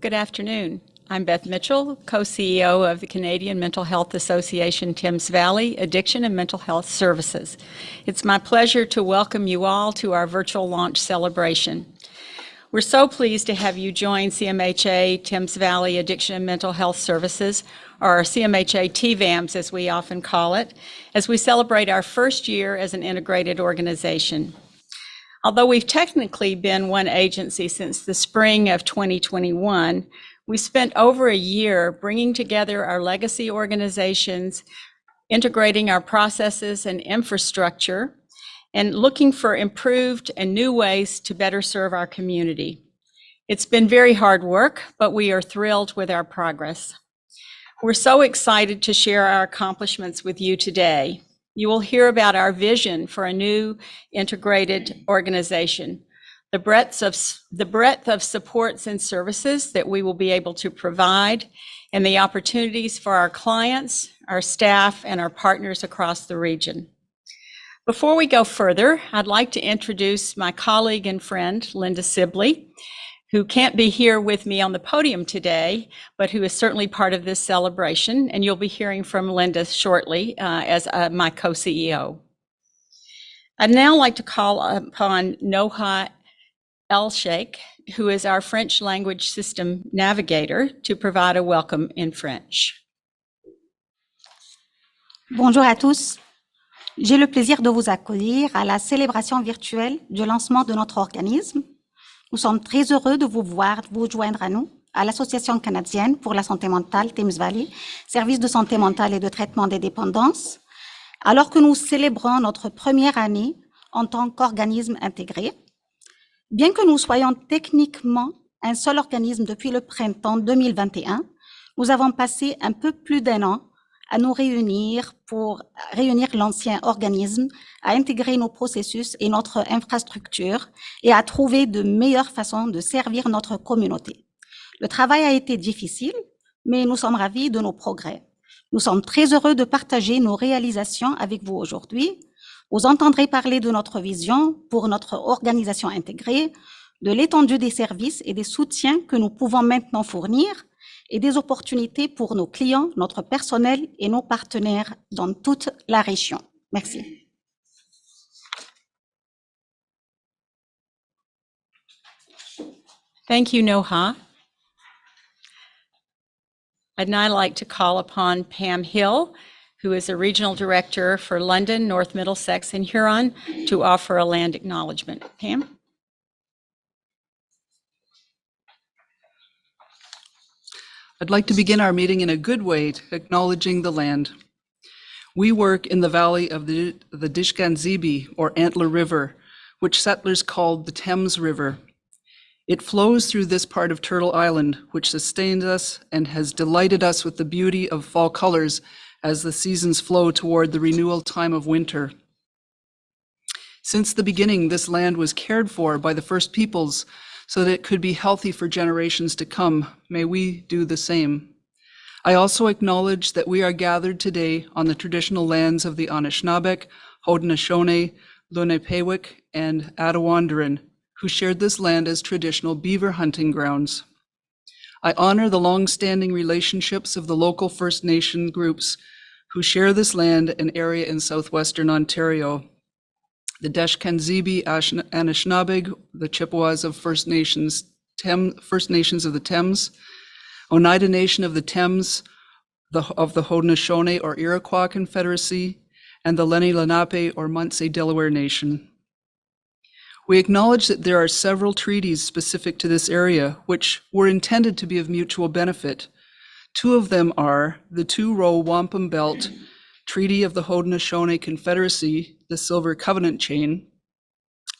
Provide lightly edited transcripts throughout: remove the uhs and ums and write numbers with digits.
Good afternoon. I'm Beth Mitchell, co-CEO of the Canadian Mental Health Association Thames Valley Addiction and Mental Health Services. It's my pleasure to welcome you all to our virtual launch celebration. We're so pleased to have you join CMHA Thames Valley Addiction and Mental Health Services, or CMHA TVAMHS as we often call it, as we celebrate our first year as an integrated organization. Although we've technically been one agency since the spring of 2021, we spent over a year bringing together our legacy organizations, integrating our processes and infrastructure, and looking for improved and new ways to better serve our community. It's been very hard work, but we are thrilled with our progress. We're so excited to share our accomplishments with you today. You will hear about our vision for a new integrated organization, the breadth of supports and services that we will be able to provide, and the opportunities for our clients, our staff, and our partners across the region. Before we go further, I'd like to introduce my colleague and friend, Linda Sibley, who can't be here with me on the podium today, but who is certainly part of this celebration, and you'll be hearing from Linda shortly as my co-CEO. I'd now like to call upon Noha Elsheikh, who is our French language system navigator, to provide a welcome in French. Bonjour à tous. J'ai le plaisir de vous accueillir à la célébration virtuelle du lancement de notre organisme. Nous sommes très heureux de vous joindre à nous, à l'Association canadienne pour la santé mentale Thames Valley, service de santé mentale et de traitement des dépendances, alors que nous célébrons notre première année en tant qu'organisme intégré. Bien que nous soyons techniquement un seul organisme depuis le printemps 2021, nous avons passé un peu plus d'un an à nous réunir pour réunir l'ancien organisme, à intégrer nos processus et notre infrastructure et à trouver de meilleures façons de servir notre communauté. Le travail a été difficile, mais nous sommes ravis de nos progrès. Nous sommes très heureux de partager nos réalisations avec vous aujourd'hui. Vous entendrez parler de notre vision pour notre organisation intégrée, de l'étendue des services et des soutiens que nous pouvons maintenant fournir, et des opportunités pour nos clients, notre personnel et nos partenaires dans toute la région. Merci. Thank you, Noha. I'd now like to call upon Pam Hill, who is a regional director for London, North Middlesex, and Huron, to offer a land acknowledgement. Pam? I'd like to begin our meeting in a good way, acknowledging the land. We work in the valley of the Dishkan-Zibi, or Antler River, which settlers called the Thames River. It flows through this part of Turtle Island, which sustains us and has delighted us with the beauty of fall colors as the seasons flow toward the renewal time of winter. Since the beginning, this land was cared for by the First Peoples so that it could be healthy for generations to come. May we do the same. I also acknowledge that we are gathered today on the traditional lands of the Anishinaabe, Haudenosaunee, Lenape, and Attawandaron, who shared this land as traditional beaver hunting grounds. I honor the long-standing relationships of the local First Nation groups who share this land and area in southwestern Ontario. The Deshkan-Zibi Anishinaabe, the Chippewas of First Nations of the Thames, Oneida Nation of the Thames, of the Haudenosaunee or Iroquois Confederacy, and the Lenni Lenape or Munsee Delaware Nation. We acknowledge that there are several treaties specific to this area which were intended to be of mutual benefit. Two of them are the Two-Row Wampum Belt Treaty of the Haudenosaunee Confederacy, the Silver Covenant Chain,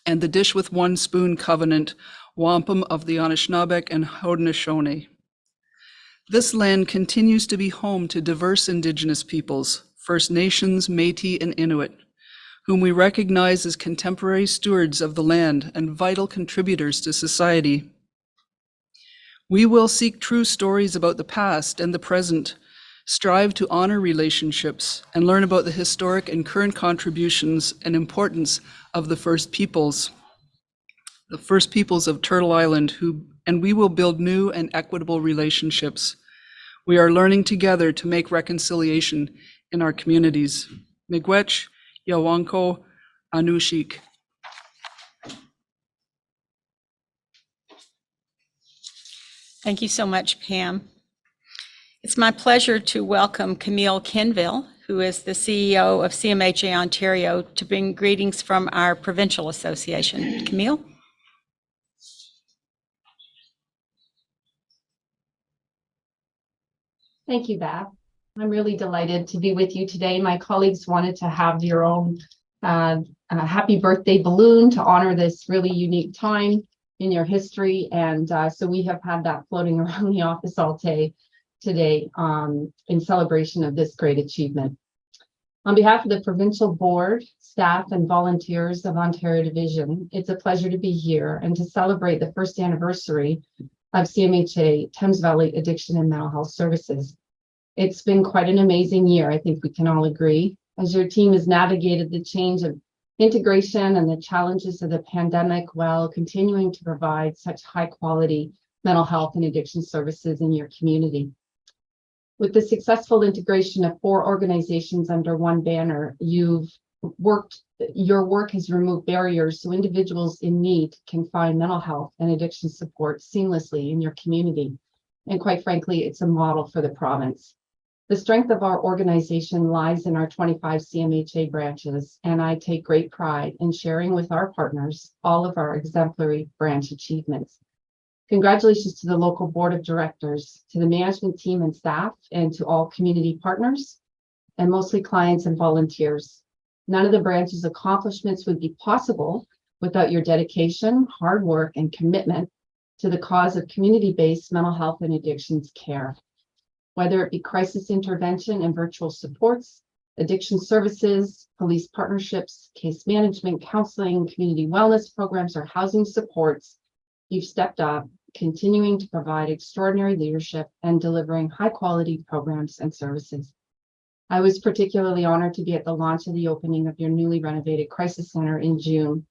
and the Dish with One Spoon Covenant, Wampum of the Anishinaabe and Haudenosaunee. This land continues to be home to diverse Indigenous peoples, First Nations, Métis, and Inuit, whom we recognize as contemporary stewards of the land and vital contributors to society. We will seek true stories about the past and the present, strive to honor relationships, and learn about the historic and current contributions and importance of the First Peoples of Turtle Island, who and we will build new and equitable relationships. We are learning together to make reconciliation in our communities. Miigwech, Yawanko, Anusik. Thank you so much, Pam. It's my pleasure to welcome Camille Quenneville, who is the CEO of CMHA Ontario, to bring greetings from our provincial association. Camille? Thank you, Beth. I'm really delighted to be with you today. My colleagues wanted to have your own happy birthday balloon to honor this really unique time in your history. And so we have had that floating around the office all day today in celebration of this great achievement. On behalf of the provincial board, staff, and volunteers of Ontario Division, it's a pleasure to be here and to celebrate the first anniversary of CMHA Thames Valley Addiction and Mental Health Services. It's been quite an amazing year, I think we can all agree, as your team has navigated the change of integration and the challenges of the pandemic while continuing to provide such high quality mental health and addiction services in your community. With the successful integration of 4 organizations under one banner, your work has removed barriers so individuals in need can find mental health and addiction support seamlessly in your community. And quite frankly, it's a model for the province. The strength of our organization lies in our 25 CMHA branches, and I take great pride in sharing with our partners all of our exemplary branch achievements. Congratulations to the local board of directors, to the management team and staff, and to all community partners, and mostly clients and volunteers. None of the branch's accomplishments would be possible without your dedication, hard work, and commitment to the cause of community-based mental health and addictions care. Whether it be crisis intervention and virtual supports, addiction services, police partnerships, case management, counseling, community wellness programs, or housing supports, you've stepped up, continuing to provide extraordinary leadership and delivering high-quality programs and services. I was particularly honored to be at the launch of the opening of your newly renovated crisis center in June.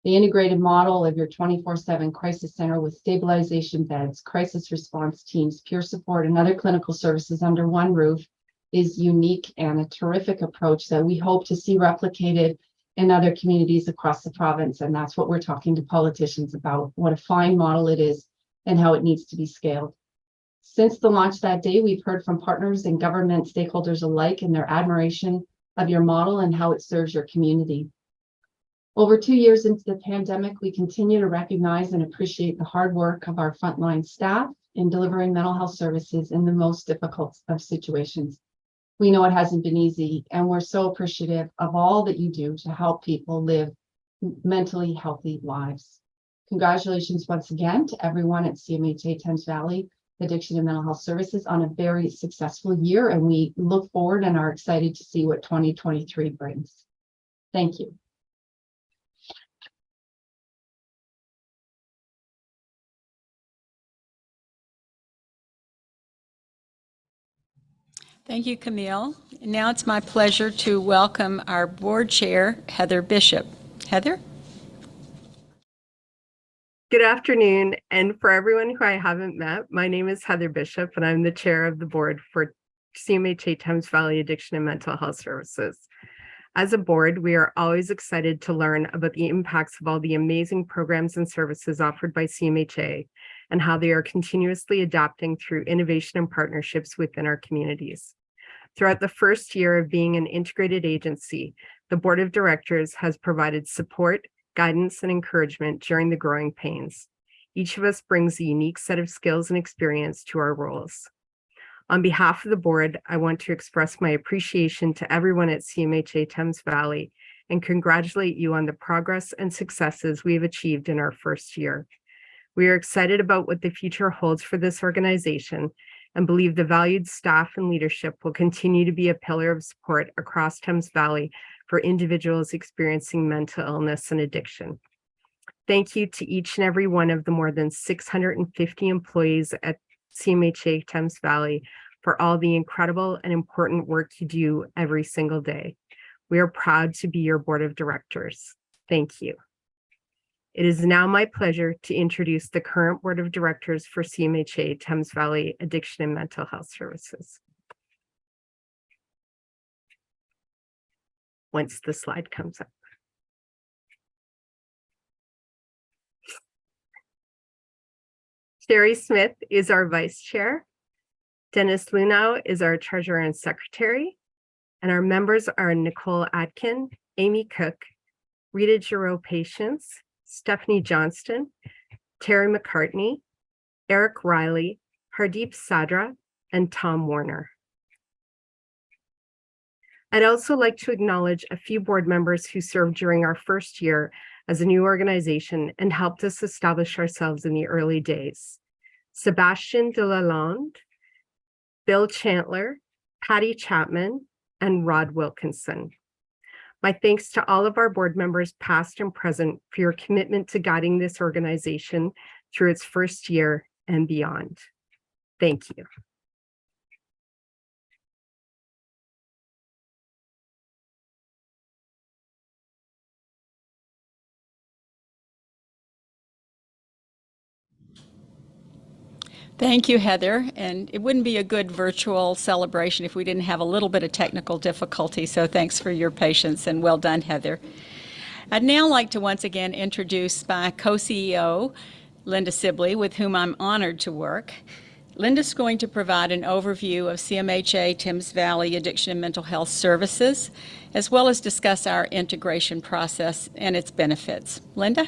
The integrated model of your 24/7 crisis center with stabilization beds, crisis response teams, peer support, and other clinical services under one roof is unique and a terrific approach that we hope to see replicated in other communities across the province. And that's what we're talking to politicians about, what a fine model it is and how it needs to be scaled. Since the launch that day, we've heard from partners and government stakeholders alike in their admiration of your model and how it serves your community. Over 2 years into the pandemic, we continue to recognize and appreciate the hard work of our frontline staff in delivering mental health services in the most difficult of situations. We know it hasn't been easy, and we're so appreciative of all that you do to help people live mentally healthy lives. Congratulations once again to everyone at CMHA Thames Valley Addiction and Mental Health Services on a very successful year, and we look forward and are excited to see what 2023 brings. Thank you. Thank you, Camille. Now it's my pleasure to welcome our board chair, Heather Bishop. Heather? Good afternoon, and for everyone who I haven't met, my name is Heather Bishop, and I'm the chair of the board for CMHA Thames Valley Addiction and Mental Health Services. As a board, we are always excited to learn about the impacts of all the amazing programs and services offered by CMHA and how they are continuously adapting through innovation and partnerships within our communities. Throughout the first year of being an integrated agency, the board of directors has provided support, guidance, and encouragement during the growing pains. Each of us brings a unique set of skills and experience to our roles. On behalf of the board, I want to express my appreciation to everyone at CMHA Thames Valley and congratulate you on the progress and successes we have achieved in our first year. We are excited about what the future holds for this organization and believe the valued staff and leadership will continue to be a pillar of support across Thames Valley for individuals experiencing mental illness and addiction. Thank you to each and every one of the more than 650 employees at CMHA Thames Valley for all the incredible and important work you do every single day. We are proud to be your board of directors. Thank you. It is now my pleasure to introduce the current Board of Directors for CMHA Thames Valley Addiction and Mental Health Services. Once the slide comes up. Sherry Smith is our Vice Chair. Dennis Lunau is our Treasurer and Secretary. And our members are Nicole Atkin, Amy Cook, Rita Giroux-Patience, Stephanie Johnston, Terry McCartney, Eric Riley, Hardeep Sadra, and Tom Warner. I'd also like to acknowledge a few board members who served during our first year as a new organization and helped us establish ourselves in the early days. Sebastian Delalande, Bill Chantler, Patty Chapman, and Rod Wilkinson. My thanks to all of our board members, past and present, for your commitment to guiding this organization through its first year and beyond. Thank you. Thank you, Heather. And it wouldn't be a good virtual celebration if we didn't have a little bit of technical difficulty. So thanks for your patience and well done, Heather. I'd now like to once again introduce my co-CEO, Linda Sibley, with whom I'm honored to work. Linda's going to provide an overview of CMHA Thames Valley Addiction and Mental Health Services, as well as discuss our integration process and its benefits. Linda?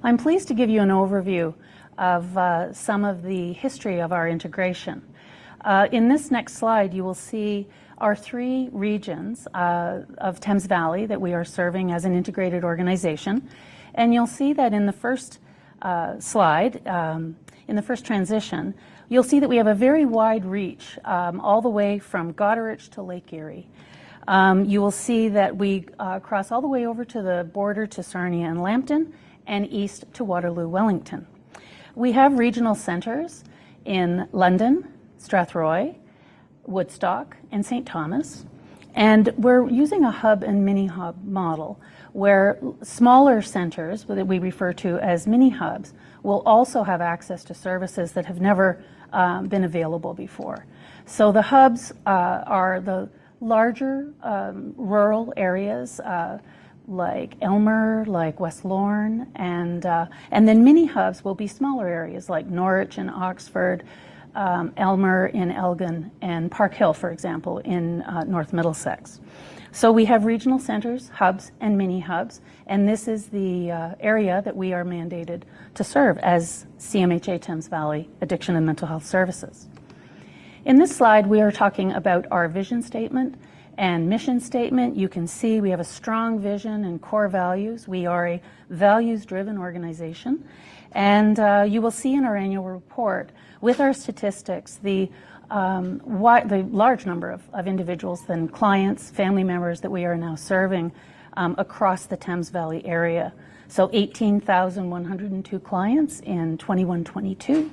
I'm pleased to give you an overview of some of the history of our integration. In this next slide, you will see our three regions of Thames Valley that we are serving as an integrated organization. And you'll see that in the first slide, in the first transition, you'll see that we have a very wide reach all the way from Goderich to Lake Erie. You will see that we cross all the way over to the border to Sarnia and Lambton, and east to Waterloo, Wellington. We have regional centers in London, Strathroy, Woodstock, and St. Thomas. And we're using a hub and mini hub model where smaller centers that we refer to as mini hubs will also have access to services that have never been available before. So the hubs are the larger rural areas like Elmer, like West Lorne, and then mini hubs will be smaller areas like Norwich and Oxford, Elmer in Elgin, and Park Hill, for example, in North Middlesex. So we have regional centers, hubs, and mini hubs, and this is the area that we are mandated to serve as CMHA Thames Valley Addiction and Mental Health Services. In this slide, we are talking about our vision statement and mission statement. You can see we have a strong vision and core values. We are a values-driven organization. And you will see in our annual report with our statistics the large number of individuals and clients, family members that we are now serving across the Thames Valley area. So 18,102 clients in 21-22.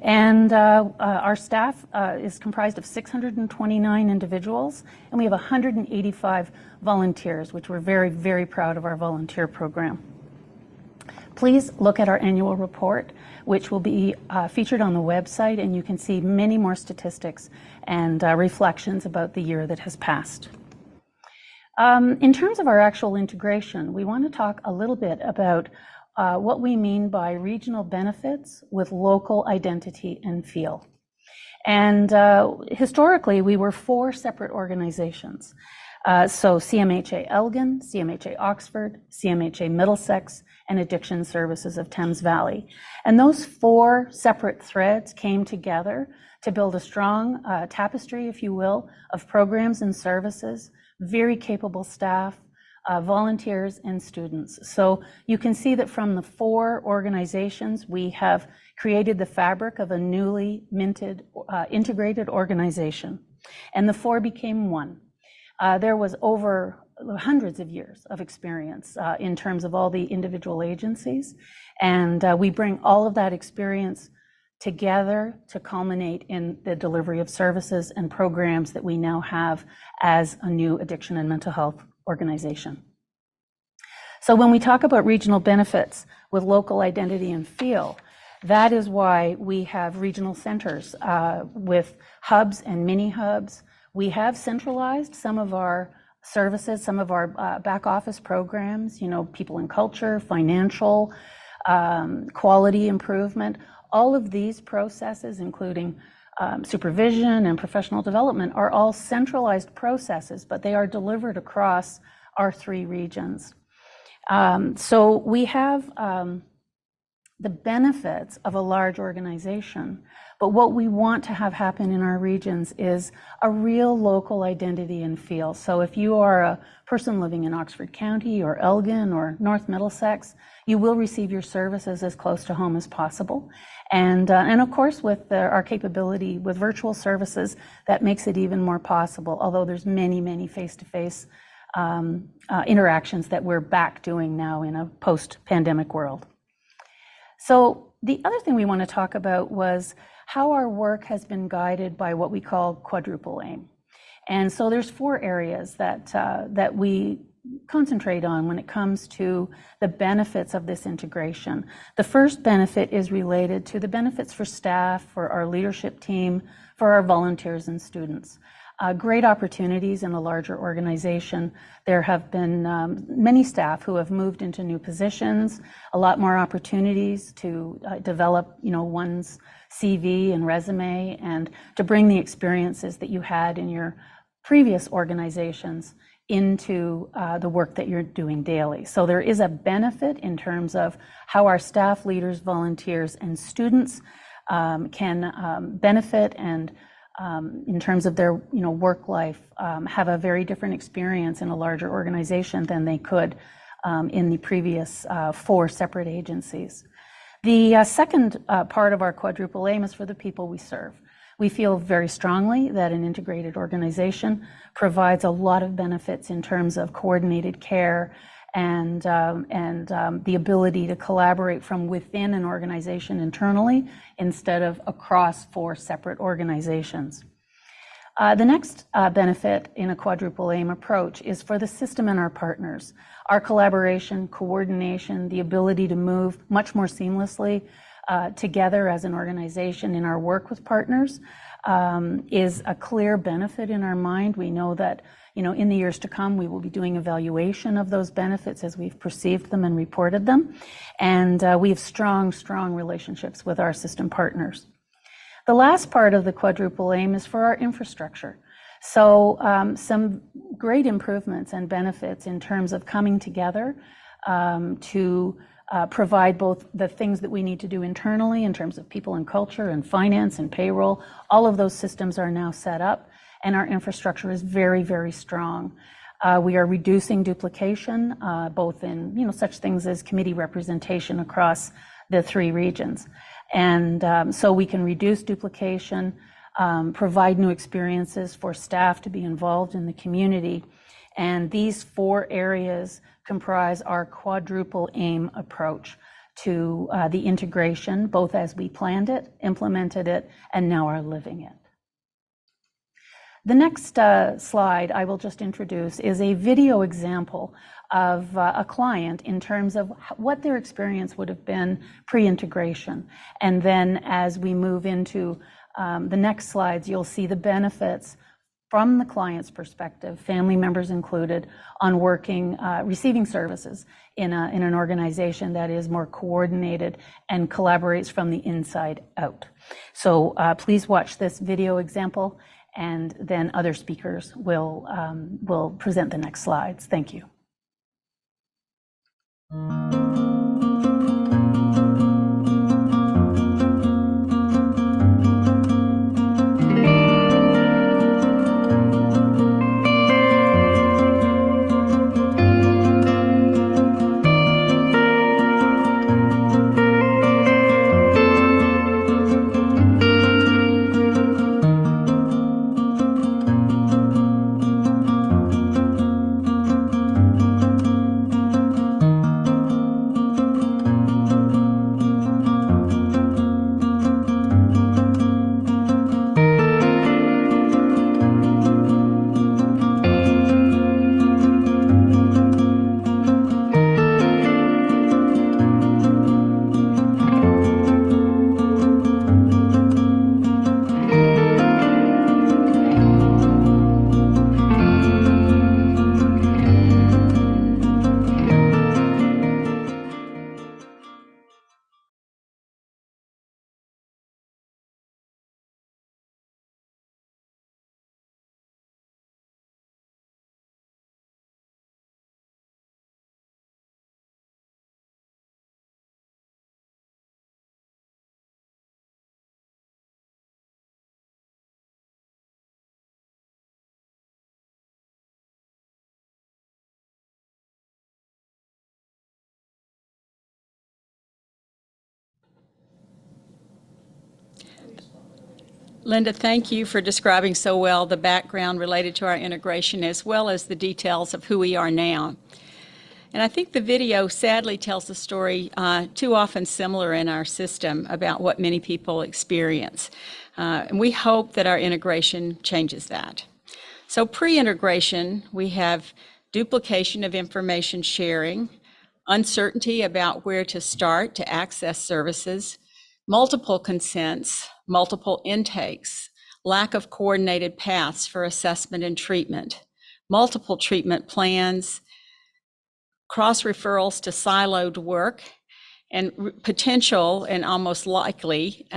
And our staff is comprised of 629 individuals, and we have 185 volunteers, which we're very, very proud of our volunteer program. Please look at our annual report, which will be featured on the website, and you can see many more statistics and reflections about the year that has passed. In terms of our actual integration, we want to talk a little bit about what we mean by regional benefits with local identity and feel. And historically, we were 4 separate organizations. So CMHA Elgin, CMHA Oxford, CMHA Middlesex, and Addiction Services of Thames Valley. And those 4 separate threads came together to build a strong tapestry, if you will, of programs and services, very capable staff, volunteers and students. So you can see that from the 4 organizations, we have created the fabric of a newly minted integrated organization. And the 4 became one. There was over hundreds of years of experience in terms of all the individual agencies. And we bring all of that experience together to culminate in the delivery of services and programs that we now have as a new addiction and mental health organization. So when we talk about regional benefits with local identity and feel, that is why we have regional centers with hubs and mini hubs. We have centralized some of our services, some of our back office programs, people in culture, financial, quality improvement. All of these processes, including supervision and professional development, are all centralized processes, but they are delivered across our 3 regions. So we have the benefits of a large organization, but what we want to have happen in our regions is a real local identity and feel. So if you are a person living in Oxford County or Elgin or North Middlesex, you will receive your services as close to home as possible. And of course, with our capability with virtual services, that makes it even more possible, although there's many face-to-face interactions that we're back doing now in a post-pandemic world. So the other thing we want to talk about was how our work has been guided by what we call quadruple aim. And so there's 4 areas that we concentrate on when it comes to the benefits of this integration. The first benefit is related to the benefits for staff, for our leadership team, for our volunteers and students. Great opportunities in a larger organization. There have been many staff who have moved into new positions, a lot more opportunities to develop, one's CV and resume, and to bring the experiences that you had in your previous organizations into the work that you're doing daily. So there is a benefit in terms of how our staff, leaders, volunteers, and students can benefit and in terms of their work life, have a very different experience in a larger organization than they could in the previous 4 separate agencies. The second part of our quadruple aim is for the people we serve. We feel very strongly that an integrated organization provides a lot of benefits in terms of coordinated care and the ability to collaborate from within an organization internally instead of across 4 separate organizations. The next benefit in a quadruple aim approach is for the system and our partners. Our collaboration, coordination, the ability to move much more seamlessly together as an organization in our work with partners is a clear benefit in our mind. We know that in the years to come, we will be doing evaluation of those benefits as we've perceived them and reported them. And we have strong relationships with our system partners. The last part of the quadruple aim is for our infrastructure. So some great improvements and benefits in terms of coming together to provide both the things that we need to do internally in terms of people and culture and finance and payroll. All of those systems are now set up, and our infrastructure is very strong. We are reducing duplication, both in such things as committee representation across the 3 regions. And so we can reduce duplication, provide new experiences for staff to be involved in the community. And these 4 areas comprise our quadruple aim approach to the integration, both as we planned it, implemented it, and now are living it. The next slide I will just introduce is a video example of a client in terms of what their experience would have been pre-integration. And then as we move into the next slides, you'll see the benefits from the client's perspective, family members included, on working, receiving services in an organization that is more coordinated and collaborates from the inside out. So please watch this video example, and then other speakers will present the next slides. Thank you. Linda, thank you for describing so well the background related to our integration as well as the details of who we are now. And I think the video sadly tells a story too often similar in our system about what many people experience. And we hope that our integration changes that. So pre-integration, we have duplication of information sharing, uncertainty about where to start to access services, multiple consents, multiple intakes, lack of coordinated paths for assessment and treatment, multiple treatment plans, cross-referrals to siloed work, and potential and almost likely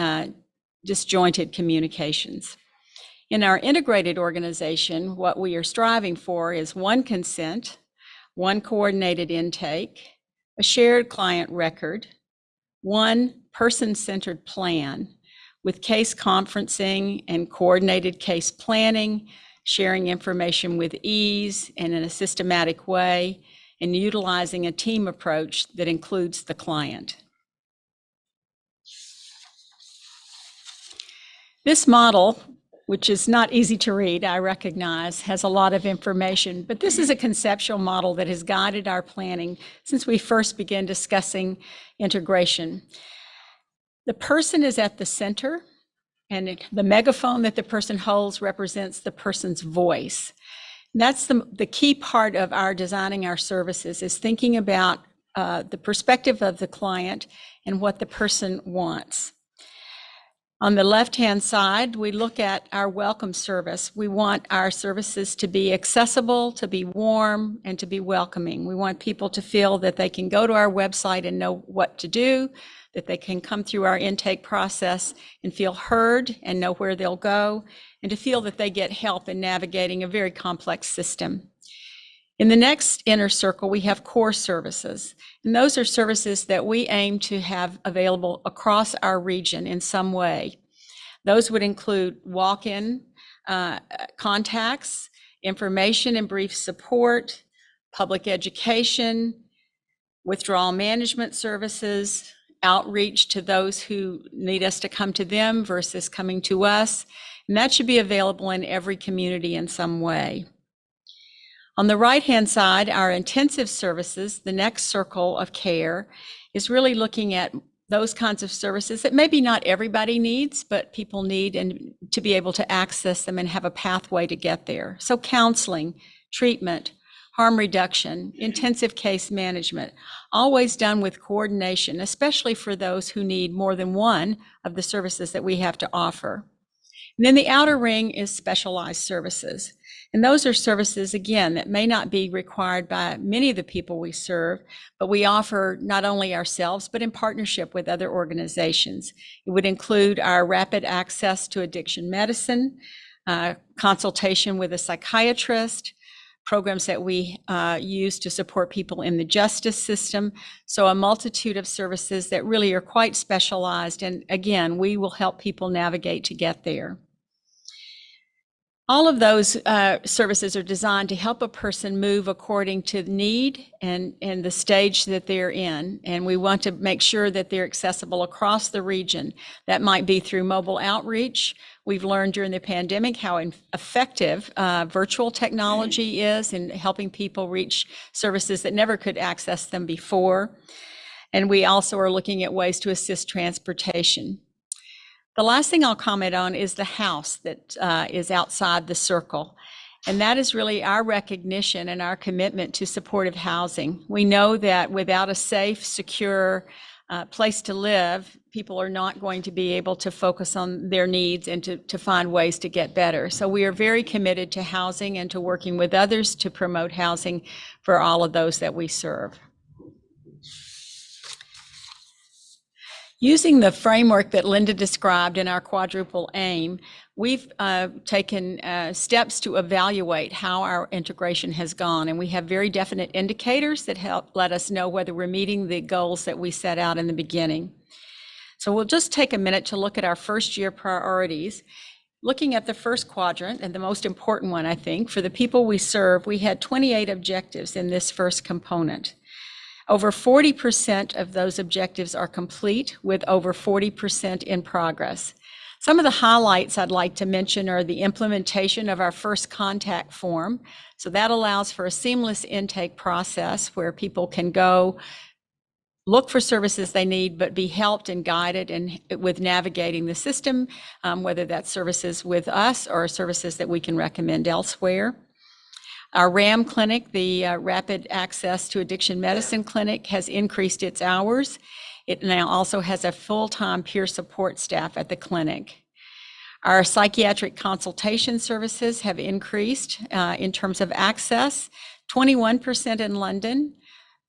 disjointed communications. In our integrated organization, what we are striving for is one consent, one coordinated intake, a shared client record, one person-centered plan with case conferencing and coordinated case planning, sharing information with ease and in a systematic way, and utilizing a team approach that includes the client. This model, which is not easy to read, I recognize, has a lot of information, but this is a conceptual model that has guided our planning since we first began discussing integration. The person is at the center, and the megaphone that the person holds represents the person's voice. That's the key part of our designing our services, is thinking about the perspective of the client and what the person wants. On the left-hand side, we look at our welcome service. We want our services to be accessible, to be warm, and to be welcoming. We want people to feel that they can go to our website and know what to do, that they can come through our intake process and feel heard and know where they'll go, and to feel that they get help in navigating a very complex system. In the next inner circle, we have core services, and those are services that we aim to have available across our region in some way. Those would include walk-in contacts, information and brief support, public education, withdrawal management services, outreach to those who need us to come to them versus coming to us, and that should be available in every community in some way. On the right-hand side, our intensive services, the next circle of care, is really looking at those kinds of services that maybe not everybody needs, but people need, and to be able to access them and have a pathway to get there. So counseling, treatment, harm reduction, intensive case management, always done with coordination, especially for those who need more than one of the services that we have to offer. And then the outer ring is specialized services. And those are services, again, that may not be required by many of the people we serve, but we offer not only ourselves, but in partnership with other organizations. It would include our rapid access to addiction medicine, consultation with a psychiatrist, programs that we use to support people in the justice system. So a multitude of services that really are quite specialized. And again, we will help people navigate to get there. All of those services are designed to help a person move according to need and the stage that they're in. And we want to make sure that they're accessible across the region. That might be through mobile outreach. We've learned during the pandemic how effective virtual technology is in helping people reach services that never could access them before. And we also are looking at ways to assist transportation. The last thing I'll comment on is the house that is outside the circle. And that is really our recognition and our commitment to supportive housing. We know that without a safe, secure place to live, people are not going to be able to focus on their needs and to find ways to get better. So we are very committed to housing and to working with others to promote housing for all of those that we serve. Using the framework that Linda described in our quadruple aim, we've taken steps to evaluate how our integration has gone, and we have very definite indicators that help let us know whether we're meeting the goals that we set out in the beginning. So we'll just take a minute to look at our first year priorities. Looking at the first quadrant, and the most important one, I think, for the people we serve, we had 28 objectives in this first component. Over 40% of those objectives are complete, with over 40% in progress. Some of the highlights I'd like to mention are the implementation of our first contact form. So that allows for a seamless intake process where people can go look for services they need, but be helped and guided with navigating the system, whether that's services with us or services that we can recommend elsewhere. Our RAM clinic, the Rapid Access to Addiction Medicine Clinic, has increased its hours. It now also has a full-time peer support staff at the clinic. Our psychiatric consultation services have increased in terms of access, 21% in London,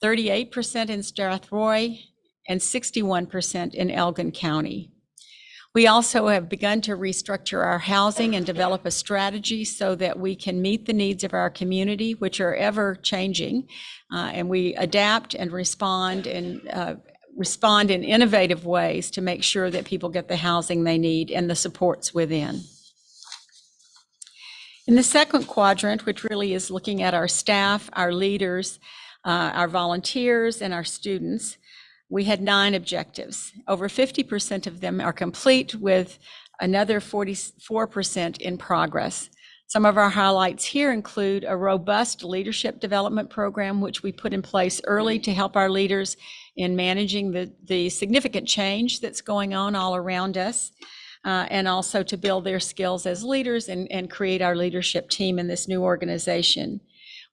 38% in Strathroy, and 61% in Elgin County. We also have begun to restructure our housing and develop a strategy so that we can meet the needs of our community, which are ever changing, and we adapt and respond in innovative ways to make sure that people get the housing they need and the supports within. In the second quadrant, which really is looking at our staff, our leaders, our volunteers, and our students, we had 9 objectives. Over 50% of them are complete, with another 44% in progress. Some of our highlights here include a robust leadership development program, which we put in place early to help our leaders in managing the significant change that's going on all around us, and also to build their skills as leaders and create our leadership team in this new organization.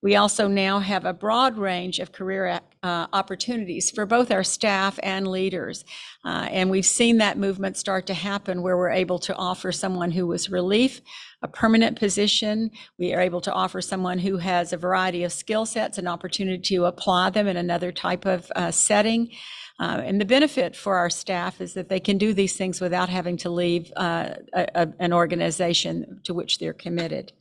We also now have a broad range of career opportunities for both our staff and leaders. And we've seen that movement start to happen where we're able to offer someone who was relief a permanent position. We are able to offer someone who has a variety of skill sets an opportunity to apply them in another type of setting. And the benefit for our staff is that they can do these things without having to leave an organization to which they're committed.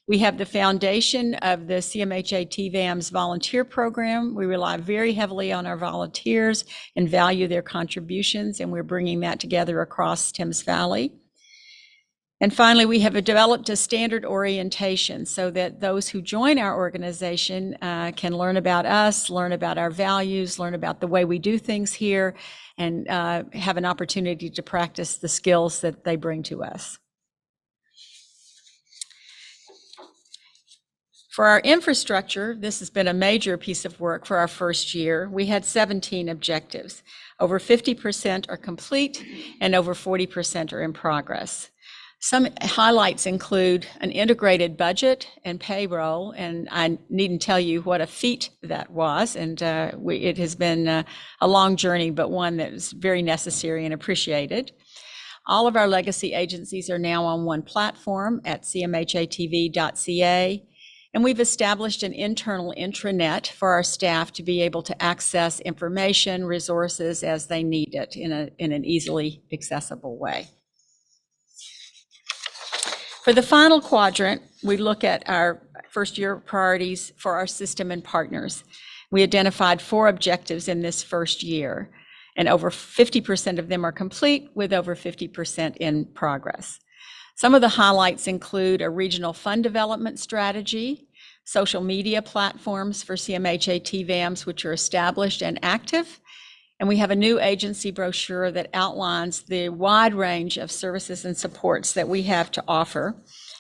We have the foundation of the CMHA TVAMHS volunteer program. We rely very heavily on our volunteers and value their contributions, and we're bringing that together across Thames Valley. And finally, we have developed a standard orientation so that those who join our organization can learn about us, learn about our values, learn about the way we do things here, and have an opportunity to practice the skills that they bring to us. For our infrastructure, this has been a major piece of work for our first year. We had 17 objectives. Over 50% are complete and over 40% are in progress. Some highlights include an integrated budget and payroll, and I needn't tell you what a feat that was, and it has been a long journey, but one that is very necessary and appreciated. All of our legacy agencies are now on one platform at cmhatv.ca. And we've established an internal intranet for our staff to be able to access information, resources as they need it in an easily accessible way. For the final quadrant, we look at our first year priorities for our system and partners. We identified 4 objectives in this first year, and over 50% of them are complete, with over 50% in progress. Some of the highlights include a regional fund development strategy, social media platforms for CMHA TVAMHS, which are established and active, and we have a new agency brochure that outlines the wide range of services and supports that we have to offer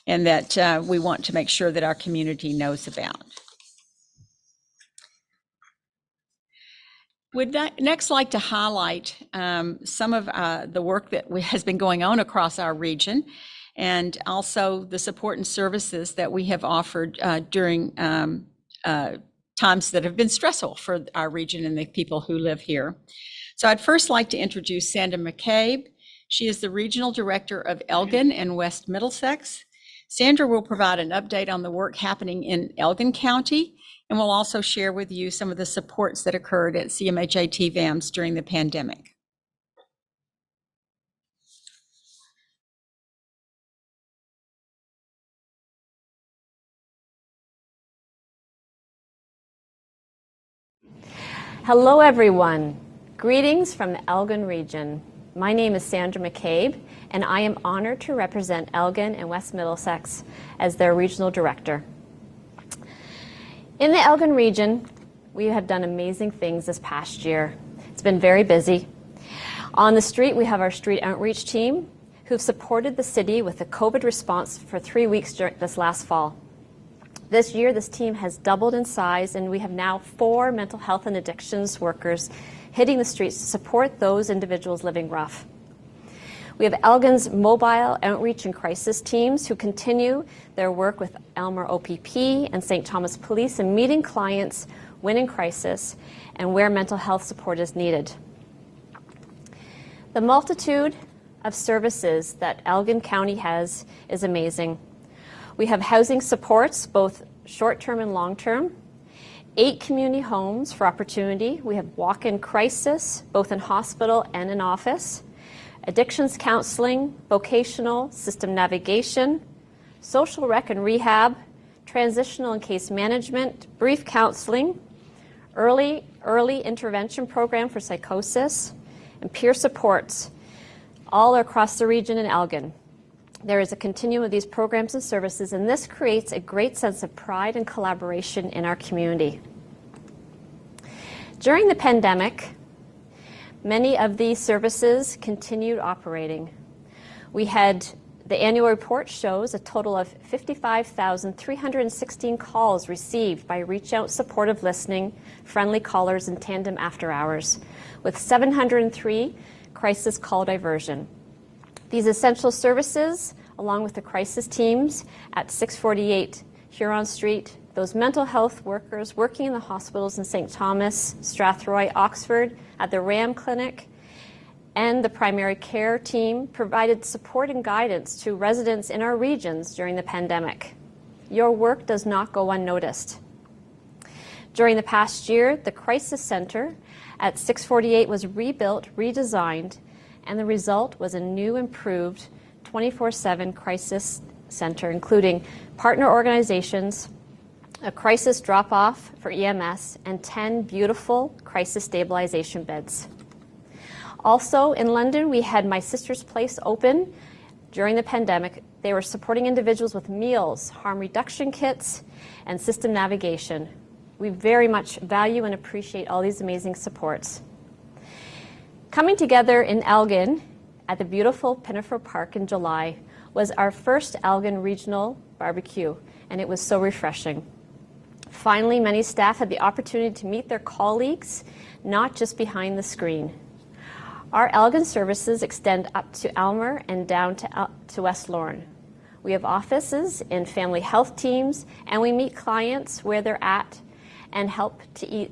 and that we want to make sure that our community knows about. Would next like to highlight some of the work that has been going on across our region, and also the support and services that we have offered during times that have been stressful for our region and the people who live here. So I'd first like to introduce Sandra McCabe. She is the Regional Director of Elgin and West Middlesex. Sandra will provide an update on the work happening in Elgin County, and will also share with you some of the supports that occurred at CMHA TVAMHS during the pandemic. Hello everyone, greetings from the Elgin region. My name is Sandra McCabe, and I am honored to represent Elgin and West Middlesex as their regional director. In the Elgin region, we have done amazing things this past year. It's been very busy. On the street, we have our street outreach team who've supported the city with the COVID response for 3 weeks during this last fall. This year, this team has doubled in size, and we have now 4 mental health and addictions workers hitting the streets to support those individuals living rough. We have Elgin's mobile outreach and crisis teams who continue their work with Elmer OPP and St. Thomas Police in meeting clients when in crisis and where mental health support is needed. The multitude of services that Elgin County has is amazing. We have housing supports, both short-term and long-term, 8 community homes for opportunity. We have walk-in crisis, both in hospital and in office, addictions counseling, vocational, system navigation, social rec and rehab, transitional and case management, brief counseling, early intervention program for psychosis, and peer supports, all across the region in Elgin. There is a continuum of these programs and services, and this creates a great sense of pride and collaboration in our community. During the pandemic, many of these services continued operating. We had the annual report shows a total of 55,316 calls received by reach out, supportive listening, friendly callers, and tandem after hours, with 703 crisis call diversion. These essential services, along with the crisis teams at 648 Huron Street, those mental health workers working in the hospitals in St. Thomas, Strathroy, Oxford, at the RAM Clinic, and the primary care team provided support and guidance to residents in our regions during the pandemic. Your work does not go unnoticed. During the past year, the Crisis Center at 648 was rebuilt, redesigned, and the result was a new, improved 24/7 crisis center, including partner organizations, a crisis drop-off for EMS, and 10 beautiful crisis stabilization beds. Also in London, we had My Sister's Place open during the pandemic. They were supporting individuals with meals, harm reduction kits, and system navigation. We very much value and appreciate all these amazing supports. Coming together in Elgin at the beautiful Pinafore Park in July was our first Elgin Regional Barbecue, and it was so refreshing. Finally, many staff had the opportunity to meet their colleagues, not just behind the screen. Our Elgin services extend up to Aylmer and down to West Lorne. We have offices in family health teams, and we meet clients where they're at and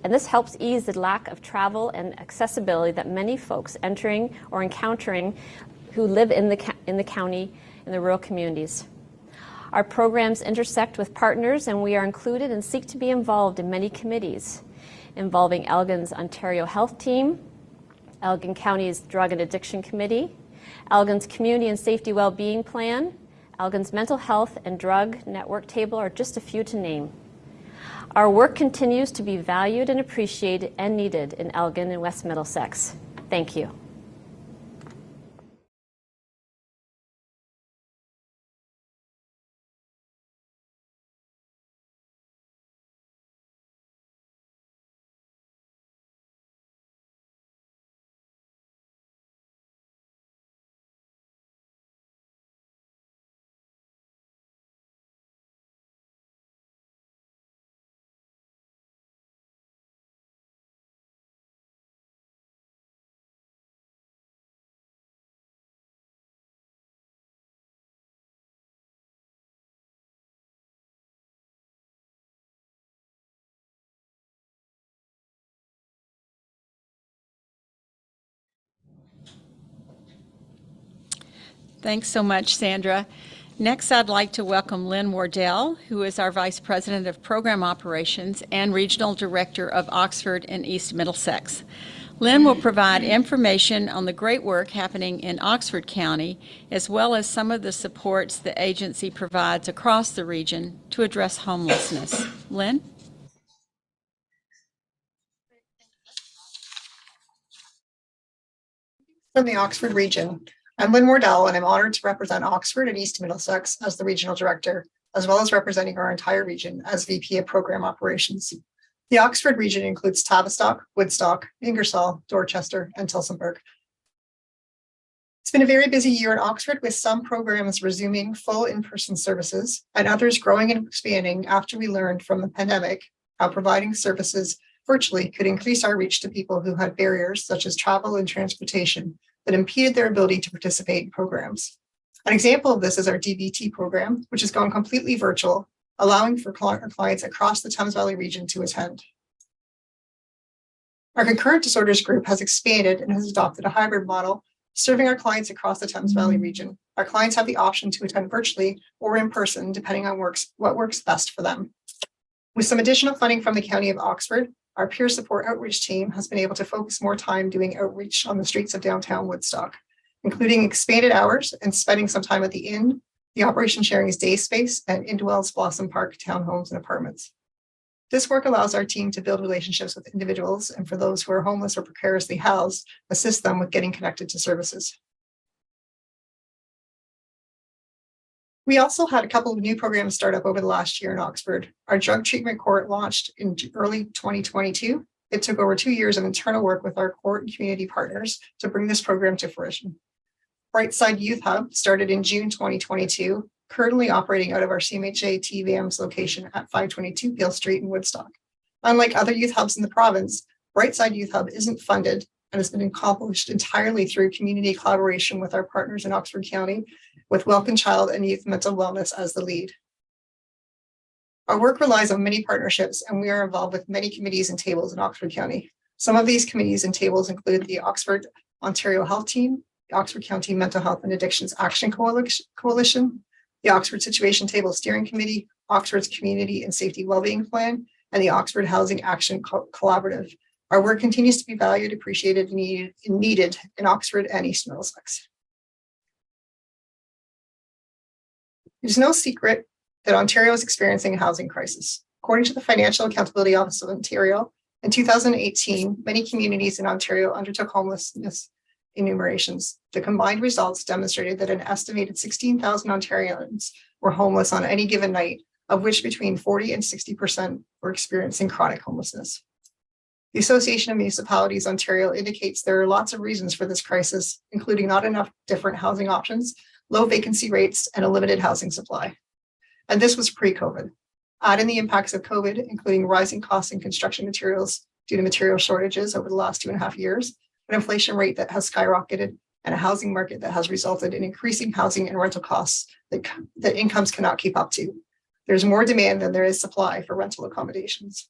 this helps ease the lack of travel and accessibility that many folks entering or encountering who live in the county, in the rural communities. Our programs intersect with partners, and we are included and seek to be involved in many committees involving Elgin's Ontario Health Team, Elgin County's Drug and Addiction Committee, Elgin's Community and Safety Wellbeing Plan, Elgin's Mental Health and Drug Network Table are just a few to name. Our work continues to be valued and appreciated and needed in Elgin and West Middlesex. Thank you. Thanks so much, Sandra. Next, I'd like to welcome Lynn Wardell, who is our Vice President of Program Operations and Regional Director of Oxford and East Middlesex. Lynn will provide information on the great work happening in Oxford County, as well as some of the supports the agency provides across the region to address homelessness. Lynn? From the Oxford region. I'm Lynn Wardell, and I'm honored to represent Oxford and East Middlesex as the regional director, as well as representing our entire region as VP of Program Operations. The Oxford region includes Tavistock, Woodstock, Ingersoll, Dorchester, and Tillsonburg. It's been a very busy year in Oxford, with some programs resuming full in-person services and others growing and expanding after we learned from the pandemic how providing services virtually could increase our reach to people who had barriers such as travel and transportation that impeded their ability to participate in programs. An example of this is our DBT program, which has gone completely virtual, allowing for our clients across the Thames Valley region to attend. Our concurrent disorders group has expanded and has adopted a hybrid model, serving our clients across the Thames Valley region. Our clients have the option to attend virtually or in person, depending on what works best for them. With some additional funding from the County of Oxford, our peer support outreach team has been able to focus more time doing outreach on the streets of downtown Woodstock, including expanded hours and spending some time at the Inn, the Operation Sharing's Day Space, and Indwell's Blossom Park townhomes and apartments. This work allows our team to build relationships with individuals, and for those who are homeless or precariously housed, assist them with getting connected to services. We also had a couple of new programs start up over the last year in Oxford. Our drug treatment court launched in early 2022. It took over 2 years of internal work with our court and community partners to bring this program to fruition. Brightside Youth Hub started in June 2022, currently operating out of our CMHA TVAMHS location at 522 Peel Street in Woodstock. Unlike other youth hubs in the province, Brightside Youth Hub isn't funded and has been accomplished entirely through community collaboration with our partners in Oxford County, with Welcome Child and Youth Mental Wellness as the lead. Our work relies on many partnerships, and we are involved with many committees and tables in Oxford County. Some of these committees and tables include the Oxford Ontario Health Team, the Oxford County Mental Health and Addictions Action Coalition, the Oxford Situation Table Steering Committee, Oxford's Community and Safety Wellbeing Plan, and the Oxford Housing Action Collaborative. Our work continues to be valued, appreciated, and needed in Oxford and East Middlesex. There's no secret that Ontario is experiencing a housing crisis. According to the Financial Accountability Office of Ontario, in 2018, many communities in Ontario undertook homelessness enumerations. The combined results demonstrated that an estimated 16,000 Ontarians were homeless on any given night, of which between 40 and 60% were experiencing chronic homelessness. The Association of Municipalities Ontario indicates there are lots of reasons for this crisis, including not enough different housing options, low vacancy rates, and a limited housing supply. And this was pre-COVID. Add in the impacts of COVID, including rising costs in construction materials due to material shortages over the last 2.5 years, an inflation rate that has skyrocketed, and a housing market that has resulted in increasing housing and rental costs that incomes cannot keep up to. There's more demand than there is supply for rental accommodations.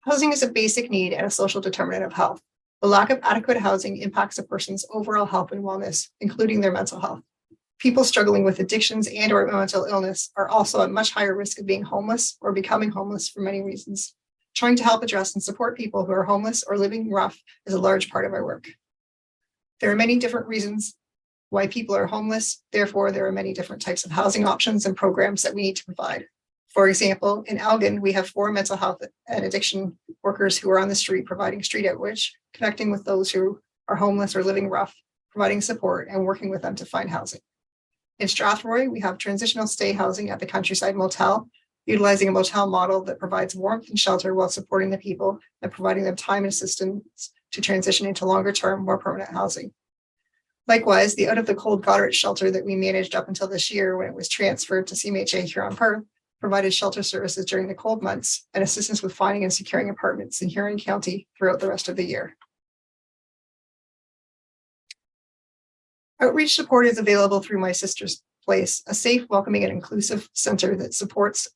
Housing is a basic need and a social determinant of health. The lack of adequate housing impacts a person's overall health and wellness, including their mental health. People struggling with addictions and or mental illness are also at much higher risk of being homeless or becoming homeless for many reasons. Trying to help address and support people who are homeless or living rough is a large part of our work. There are many different reasons why people are homeless. Therefore, there are many different types of housing options and programs that we need to provide. For example, in Elgin, we have 4 mental health and addiction workers who are on the street providing street outreach, connecting with those who are homeless or living rough, providing support and working with them to find housing. In Strathroy, we have transitional stay housing at the Countryside Motel, utilizing a motel model that provides warmth and shelter while supporting the people and providing them time and assistance to transition into longer-term, more permanent housing. Likewise, the Out of the Cold Goderich shelter that we managed up until this year when it was transferred to CMHA Huron Perth provided shelter services during the cold months and assistance with finding and securing apartments in Huron County throughout the rest of the year. Outreach support is available through My Sister's Place, a safe, welcoming, and inclusive center that supports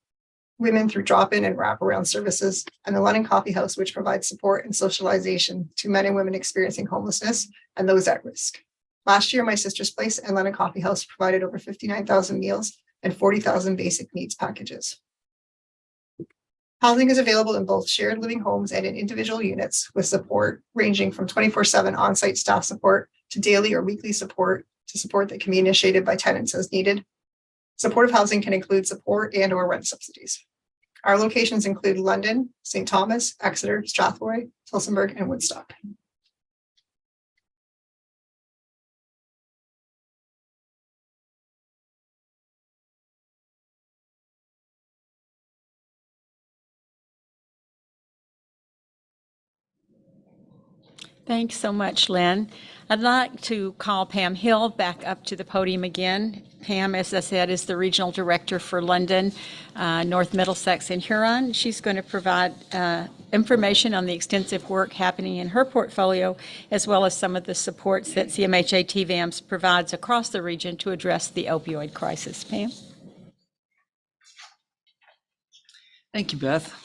women through drop-in and wraparound services, and the London Coffee House, which provides support and socialization to men and women experiencing homelessness and those at risk. Last year, My Sister's Place and London Coffee House provided over 59,000 meals and 40,000 basic needs packages. Housing is available in both shared living homes and in individual units, with support ranging from 24/7 on-site staff support to daily or weekly support that can be initiated by tenants as needed. Supportive housing can include support and or rent subsidies. Our locations include London, St. Thomas, Exeter, Strathroy, Tillsonburg, and Woodstock. Thanks so much, Lynn. I'd like to call Pam Hill back up to the podium again. Pam, as I said, is the Regional Director for London, North Middlesex, and Huron. She's going to provide information on the extensive work happening in her portfolio, as well as some of the supports that CMHA TVAMHS provides across the region to address the opioid crisis. Pam? Thank you, Beth.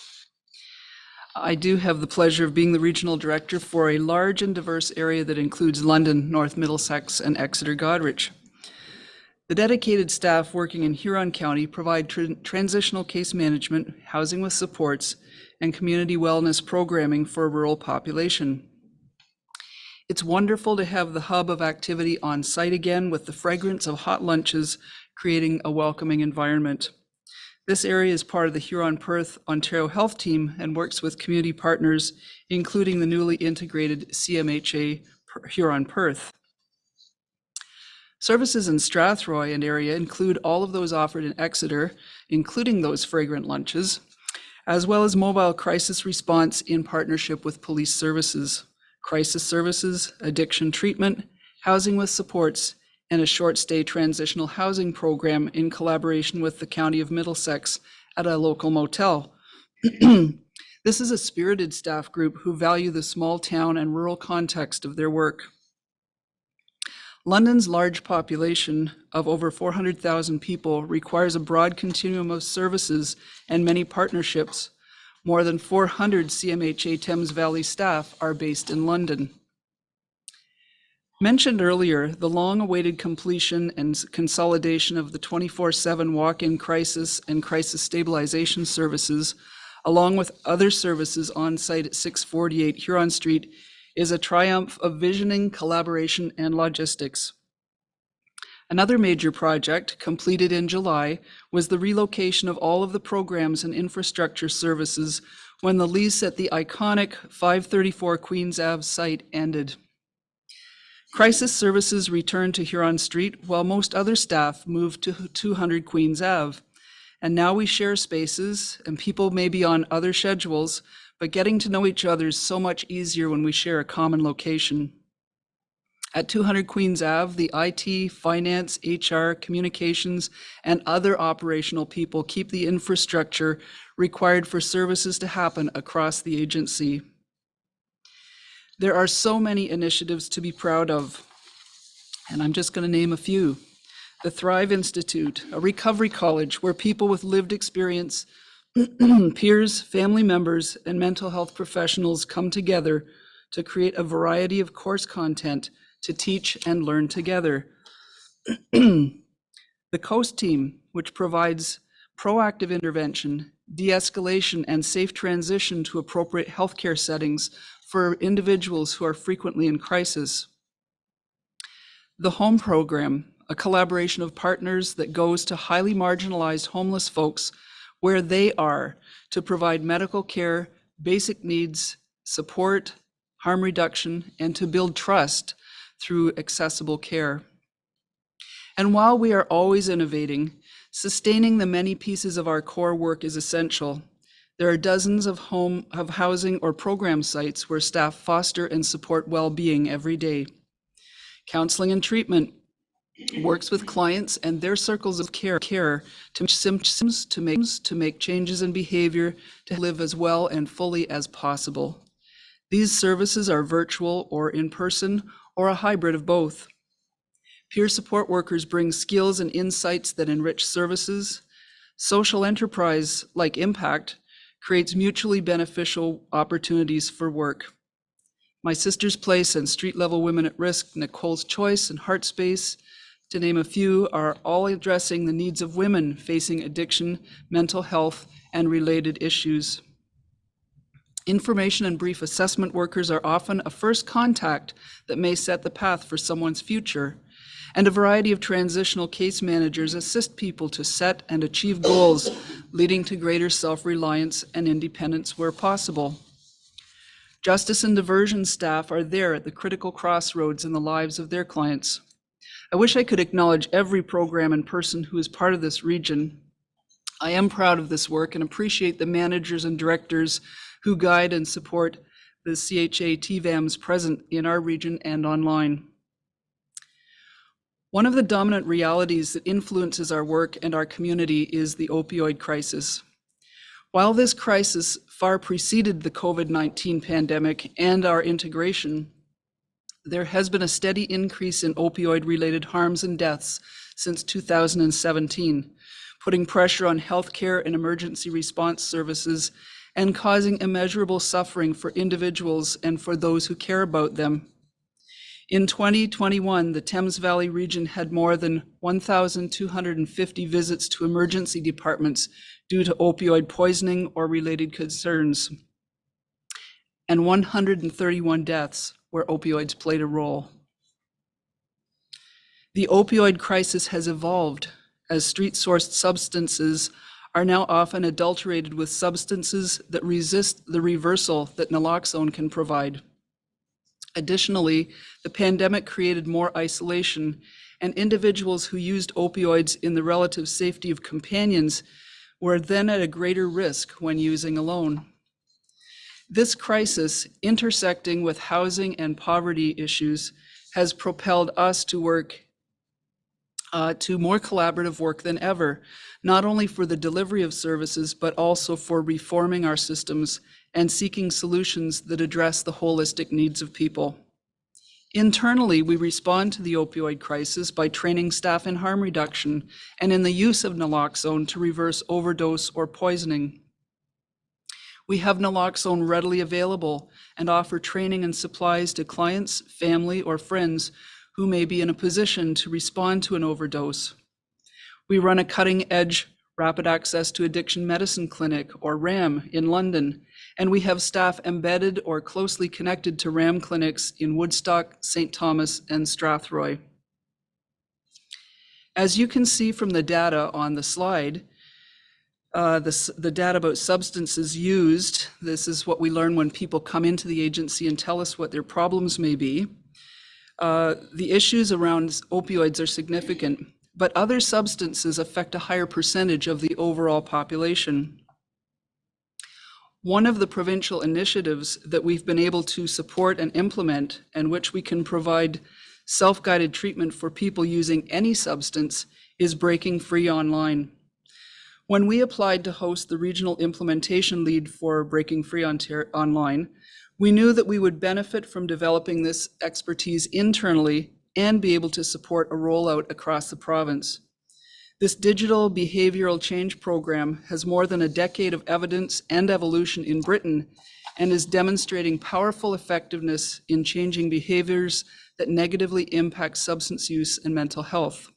I do have the pleasure of being the Regional Director for a large and diverse area that includes London, North Middlesex, and Exeter Goderich. The dedicated staff working in Huron County provide transitional case management, housing with supports, and community wellness programming for a rural population. It's wonderful to have the hub of activity on site again, with the fragrance of hot lunches creating a welcoming environment. This area is part of the Huron-Perth Ontario Health Team and works with community partners, including the newly integrated CMHA Huron-Perth. Services in Strathroy and area include all of those offered in Exeter, including those fragrant lunches, as well as mobile crisis response in partnership with police services, crisis services, addiction treatment, housing with supports, and a short stay transitional housing program in collaboration with the County of Middlesex at a local motel. This is a spirited staff group who value the small town and rural context of their work. London's large population of over 400,000 people requires a broad continuum of services and many partnerships. More than 400 CMHA Thames Valley staff are based in London. Mentioned earlier, the long-awaited completion and consolidation of the 24/7 walk-in crisis and crisis stabilization services, along with other services on site at 648 Huron Street, is a triumph of visioning, collaboration, and logistics. Another major project, completed in July, was the relocation of all of the programs and infrastructure services when the lease at the iconic 534 Queens Ave site ended. Crisis services returned to Huron Street, while most other staff moved to 200 Queens Ave. And now we share spaces, and people may be on other schedules, but getting to know each other is so much easier when we share a common location. At 200 Queens Ave, the IT, finance, HR, communications, and other operational people keep the infrastructure required for services to happen across the agency. There are so many initiatives to be proud of, and I'm just going to name a few. The Thrive Institute, a recovery college where people with lived experience, peers, family members, and mental health professionals come together to create a variety of course content to teach and learn together. The Coast Team, which provides proactive intervention, de-escalation, and safe transition to appropriate healthcare settings for individuals who are frequently in crisis. The Home Program, a collaboration of partners that goes to highly marginalized homeless folks where they are to provide medical care, basic needs, support, harm reduction, and to build trust through accessible care. And while we are always innovating, sustaining the many pieces of our core work is essential. There are dozens of housing or program sites where staff foster and support well-being every day. Counseling and treatment works with clients and their circles of care to symptoms to make changes in behavior to live as well and fully as possible. These services are virtual or in person or a hybrid of both. Peer support workers bring skills and insights that enrich services. Social enterprise like Impact creates mutually beneficial opportunities for work. My Sister's Place and Street Level Women at Risk, Nicole's Choice, and Heart Space, to name a few, are all addressing the needs of women facing addiction, mental health, and related issues. Information and brief assessment workers are often a first contact that may set the path for someone's future, and a variety of transitional case managers assist people to set and achieve goals, leading to greater self-reliance and independence where possible. Justice and diversion staff are there at the critical crossroads in the lives of their clients. I wish I could acknowledge every program and person who is part of this region. I am proud of this work and appreciate the managers and directors who guide and support the CMHA TVAMHS present in our region and online. One of the dominant realities that influences our work and our community is the opioid crisis. While this crisis far preceded the COVID-19 pandemic and our integration, there has been a steady increase in opioid-related harms and deaths since 2017, putting pressure on healthcare and emergency response services and causing immeasurable suffering for individuals and for those who care about them. In 2021, the Thames Valley region had more than 1,250 visits to emergency departments due to opioid poisoning or related concerns, and 131 deaths where opioids played a role. The opioid crisis has evolved as street-sourced substances are now often adulterated with substances that resist the reversal that naloxone can provide. Additionally, the pandemic created more isolation, and individuals who used opioids in the relative safety of companions were then at a greater risk when using alone. This crisis, intersecting with housing and poverty issues, has propelled us to work to more collaborative work than ever, not only for the delivery of services, but also for reforming our systems and seeking solutions that address the holistic needs of people. Internally, we respond to the opioid crisis by training staff in harm reduction and in the use of naloxone to reverse overdose or poisoning. We have naloxone readily available and offer training and supplies to clients, family, or friends who may be in a position to respond to an overdose. We run a cutting-edge rapid access to addiction medicine clinic, or RAM, in London, and we have staff embedded or closely connected to RAM clinics in Woodstock, St. Thomas, and Strathroy. As you can see from the data on the slide, the data about substances used, this is what we learn when people come into the agency and tell us what their problems may be. The issues around opioids are significant, but other substances affect a higher percentage of the overall population. One of the provincial initiatives that we've been able to support and implement, and which we can provide self-guided treatment for people using any substance, is Breaking Free Online. When we applied to host the regional implementation lead for Breaking Free Online, we knew that we would benefit from developing this expertise internally and be able to support a rollout across the province. This digital behavioral change program has more than a decade of evidence and evolution in Britain and is demonstrating powerful effectiveness in changing behaviors that negatively impact substance use and mental health.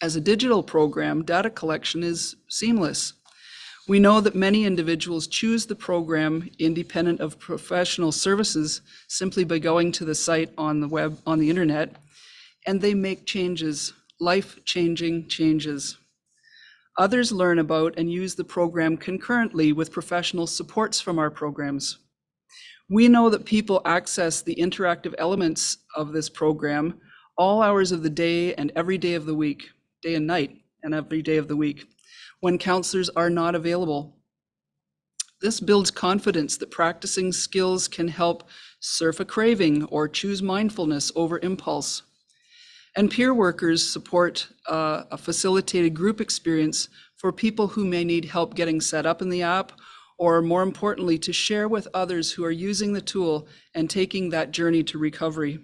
As a digital program, data collection is seamless. We know that many individuals choose the program independent of professional services simply by going to the site on the web, on the internet, and they make changes, life-changing changes. Others learn about and use the program concurrently with professional supports from our programs. We know that people access the interactive elements of this program all hours of the day and every day of the week, day and night and every day of the week, when counselors are not available. This builds confidence that practicing skills can help surf a craving or choose mindfulness over impulse. And peer workers support a facilitated group experience for people who may need help getting set up in the app, or more importantly, to share with others who are using the tool and taking that journey to recovery.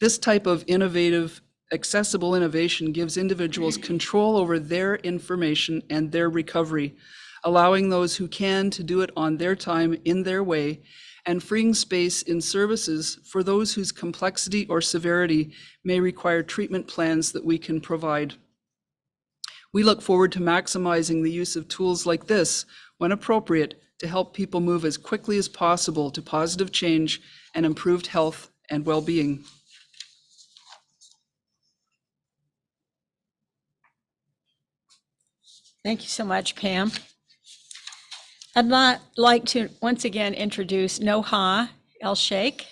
This type of innovative, accessible innovation gives individuals control over their information and their recovery, allowing those who can to do it on their time, in their way, and freeing space in services for those whose complexity or severity may require treatment plans that we can provide. We look forward to maximizing the use of tools like this when appropriate to help people move as quickly as possible to positive change and improved health and well-being. Thank you so much, Pam. I'd like to once again introduce Noha Elsheikh,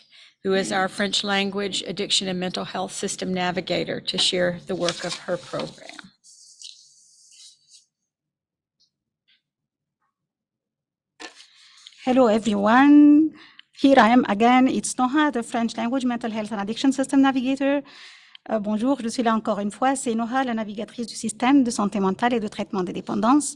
who is our French language addiction and mental health system navigator, to share the work of her program. Hello, everyone. Here I am again. It's Noha, the French Language, Mental Health and Addiction System Navigator. Bonjour, je suis là encore une fois. C'est Noha, la navigatrice du système de santé mentale et de traitement des dépendances.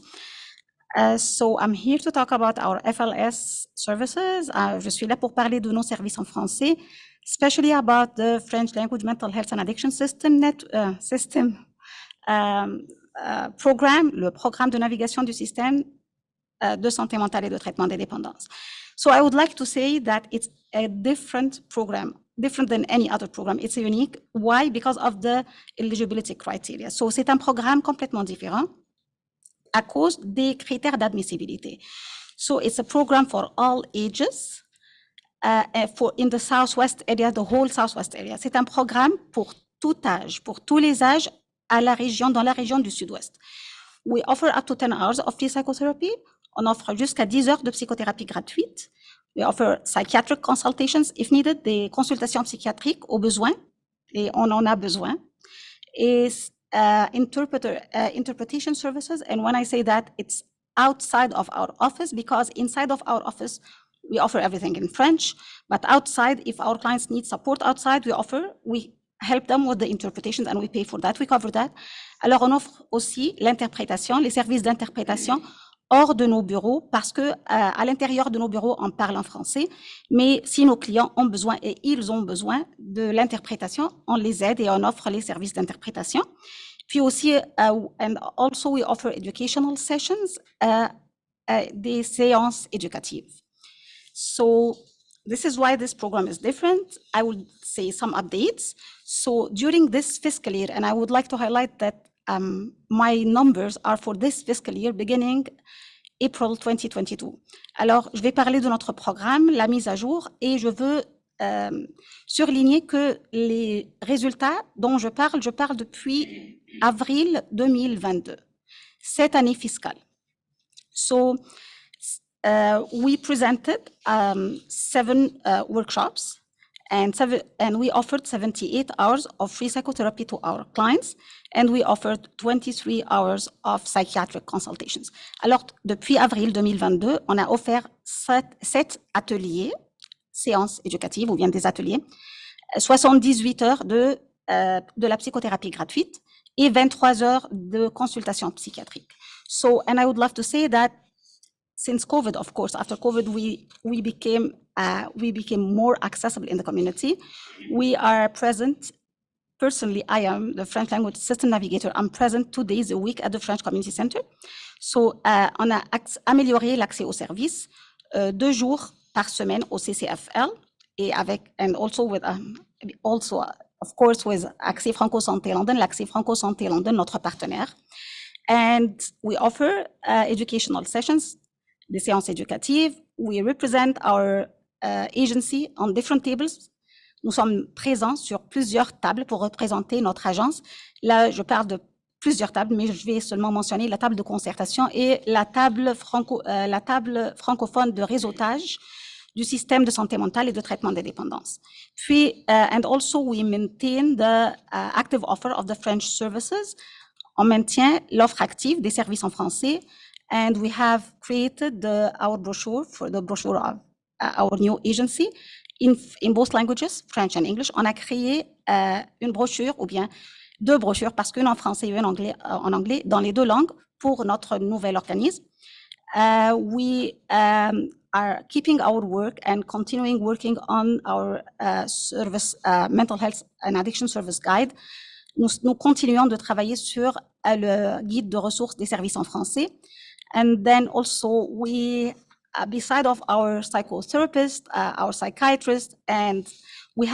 So I'm here to talk about our FLS services. Je suis là pour parler de nos services en français, especially about the French Language, Mental Health and Addiction System Program, le programme de navigation du système de santé mentale et de traitement des dépendances. So I would like to say that it's a different program, different than any other program. It's unique. Why? Because of the eligibility criteria. So c'est un programme complètement différent à cause des critères d'admissibilité. So it's a program for all ages, in the Southwest area, the whole Southwest area. C'est un programme pour tout âge, pour tous les âges dans la région du Sud-Ouest. We offer up to 10 hours of free psychotherapy. On offre jusqu'à 10 heures de psychothérapie gratuite. We offer psychiatric consultations if needed, des consultations psychiatriques au besoin, et on en a besoin. Et interpretation services, and when I say that, it's outside of our office, because inside of our office, we offer everything in French, but outside, if our clients need support outside, we help them with the interpretations and we pay for that, we cover that. Alors, on offre aussi l'interprétation, les services d'interprétation hors de nos bureaux, parce que à l'intérieur de nos bureaux, on parle en français, mais si nos clients ont besoin et ils ont besoin de l'interprétation, on les aide et on offre les services d'interprétation. Puis aussi, and also we offer educational sessions, des séances éducatives. So this is why this program is different. I would say some updates. So during this fiscal year, and I would like to highlight that my numbers are for this fiscal year beginning April 2022. Alors, je vais parler de notre programme, la mise à jour, et je veux surligner que les résultats dont je parle depuis avril 2022, cette année fiscale. So, we presented 7 workshops, and we offered 78 hours of free psychotherapy to our clients, and we offered 23 hours of psychiatric consultations. Alors, depuis avril 2022, on a offert 7 ateliers, séances éducatives ou bien des ateliers, 78 heures de la psychothérapie gratuite et 23 heures de consultation psychiatrique. So, and I would love to say that since COVID, of course, after COVID, we became more accessible in the community. We are present. Personally, I am the French Language System Navigator. I'm present 2 days a week at the French Community Center. So, on a amélioré l'accès aux services 2 jours par semaine au CCFL et of course, with Accès Franco Santé London, l'Accès Franco Santé London, notre partenaire. And we offer educational sessions, des séances éducatives. We represent our agency on different tables. Nous sommes présents sur plusieurs tables pour représenter notre agence. Là, je parle de plusieurs tables, mais je vais seulement mentionner la table de concertation et la table francophone de réseautage du système de santé mentale et de traitement des dépendances. Puis, and also we maintain the active offer of the French services. On maintient l'offre active des services en français. And we have created our brochure for the brochure of our new agency in both languages, French and English. On a créé une brochure ou bien 2 brochures, parce qu'une en français et une en anglais, dans les 2 langues pour notre nouvel organisme. We are keeping our work and continuing working on our service, mental health and addiction service guide. Nous continuons de travailler sur le guide de ressources des services en français. And then also we, beside of our psychotherapist, our psychiatrist, and we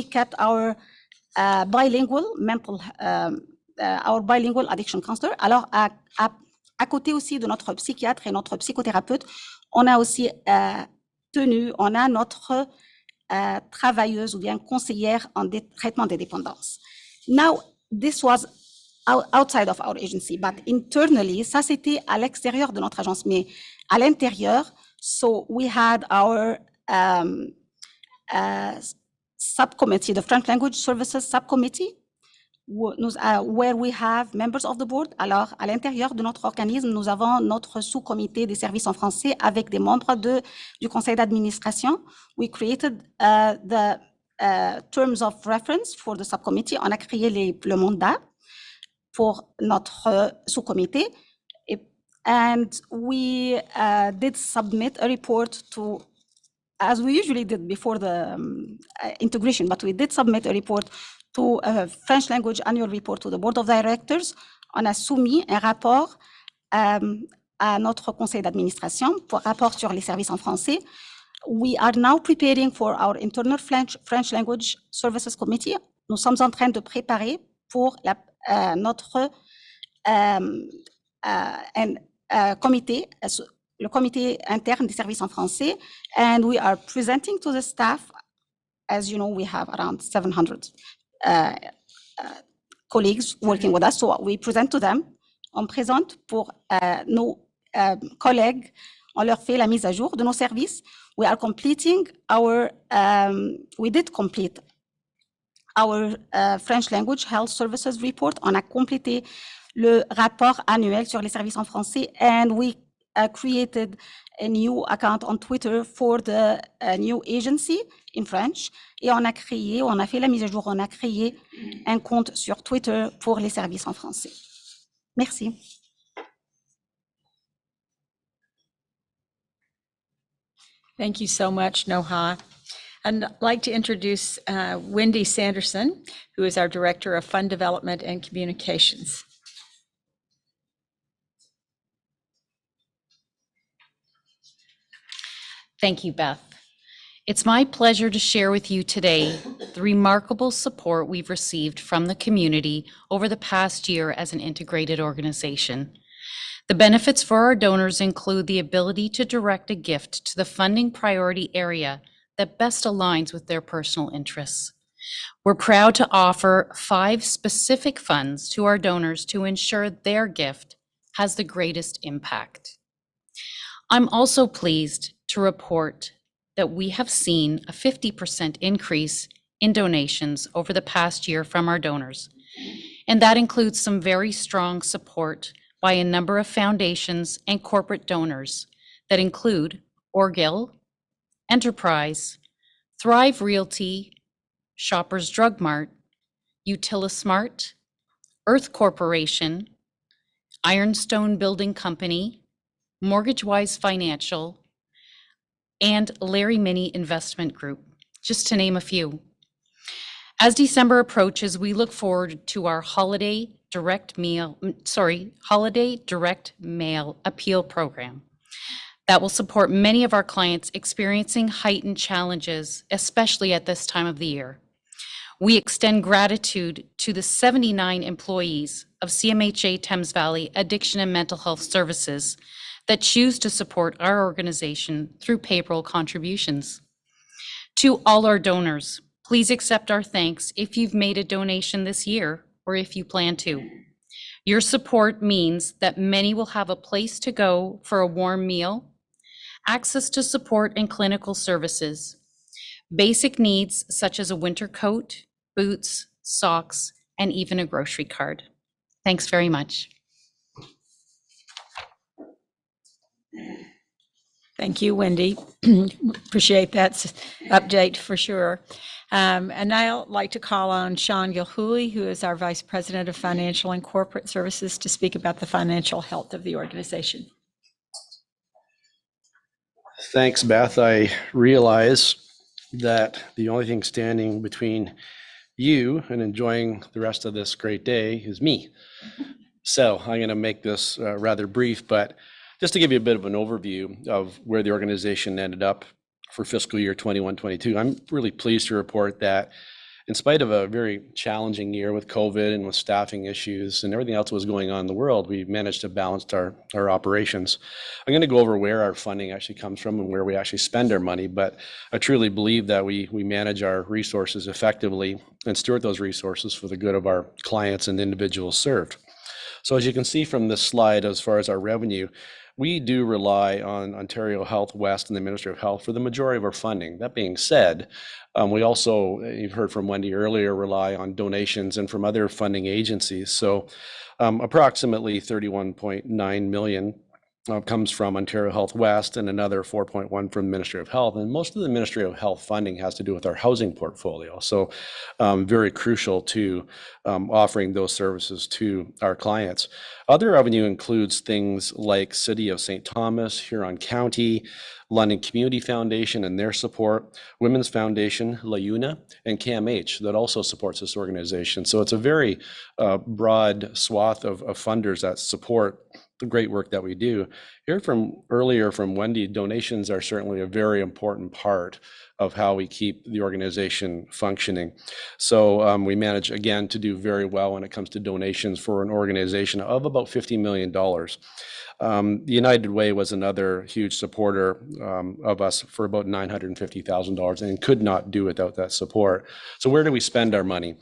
kept our bilingual our bilingual addiction counselor. Alors, à côté aussi de notre psychiatre et notre psychothérapeute, on a aussi on a notre travailleuse ou bien conseillère en traitement des dépendances. Now, this was outside of our agency, but internally, ça c'était à l'extérieur de notre agence, mais à l'intérieur, so we had our subcommittee, the French Language Services Subcommittee, where we have members of the board. Alors, à l'intérieur de notre organisme, nous avons notre sous-comité des services en français avec des membres du conseil d'administration. We created the terms of reference for the subcommittee. On a créé le mandat pour notre sous-comité. And we did submit a report to, as we usually did before the integration, but we did submit a report to a French language annual report to the board of directors. On a soumis un rapport à notre conseil d'administration pour rapport sur les services en français. We are now preparing for our internal French language services committee. Nous sommes en train de préparer pour notre comité, le comité interne des services en français, and we are presenting to the staff. As you know, we have around 700 colleagues working with us, so we present to them. On présente pour nos collègues, on leur fait la mise à jour de nos services. We are completing our, we did complete our French language health services report. On a complété le rapport annuel sur les services en français, and we created a new account on Twitter for the new agency in French. Et on a fait la mise à jour, on a créé un compte sur Twitter pour les services en français. Merci. Thank you so much, Noha. I'd like to introduce Wendy Sanderson, who is our Director of Fund Development and Communications. Thank you, Beth. It's my pleasure to share with you today the remarkable support we've received from the community over the past year as an integrated organization. The benefits for our donors include the ability to direct a gift to the funding priority area that best aligns with their personal interests. We're proud to offer 5 specific funds to our donors to ensure their gift has the greatest impact. I'm also pleased to report that we have seen a 50% increase in donations over the past year from our donors. And that includes some very strong support by a number of foundations and corporate donors that include Orgill, Enterprise, Thrive Realty, Shoppers Drug Mart, Utilismart, Earth Corporation, Ironstone Building Company, MortgageWise Financial, and Larry Mini Investment Group, just to name a few. As December approaches, we look forward to our Holiday Direct Mail Appeal Program that will support many of our clients experiencing heightened challenges, especially at this time of the year. We extend gratitude to the 79 employees of CMHA Thames Valley Addiction and Mental Health Services that choose to support our organization through payroll contributions. To all our donors, please accept our thanks if you've made a donation this year or if you plan to. Your support means that many will have a place to go for a warm meal, access to support and clinical services, basic needs such as a winter coat, boots, socks, and even a grocery card. Thanks very much. Thank you, Wendy. Appreciate that update for sure. And now I'd like to call on Shawn Gilhuly, who is our Vice President of Financial and Corporate Services, to speak about the financial health of the organization. Thanks, Beth. I realize that the only thing standing between you and enjoying the rest of this great day is me. So I'm going to make this rather brief, but just to give you a bit of an overview of where the organization ended up for fiscal year 21-22, I'm really pleased to report that in spite of a very challenging year with COVID and with staffing issues and everything else that was going on in the world, we managed to balance our operations. I'm going to go over where our funding actually comes from and where we actually spend our money, but I truly believe that we manage our resources effectively and steward those resources for the good of our clients and individuals served. So as you can see from this slide, as far as our revenue, we do rely on Ontario Health West and the Ministry of Health for the majority of our funding. That being said, we also, you've heard from Wendy earlier, rely on donations and from other funding agencies. So approximately 31.9 million comes from Ontario Health West and another 4.1 from the Ministry of Health. And most of the Ministry of Health funding has to do with our housing portfolio. So very crucial to offering those services to our clients. Other revenue includes things like City of St. Thomas, Huron County, London Community Foundation and their support, Women's Foundation, La Una, and CMH that also supports this organization. So it's a very broad swath of funders that support the great work that we do. Heard from earlier from Wendy, donations are certainly a very important part of how we keep the organization functioning. So we manage, again, to do very well when it comes to donations for an organization of about $50 million. The United Way was another huge supporter of us for about $950,000 and could not do without that support. So where do we spend our money?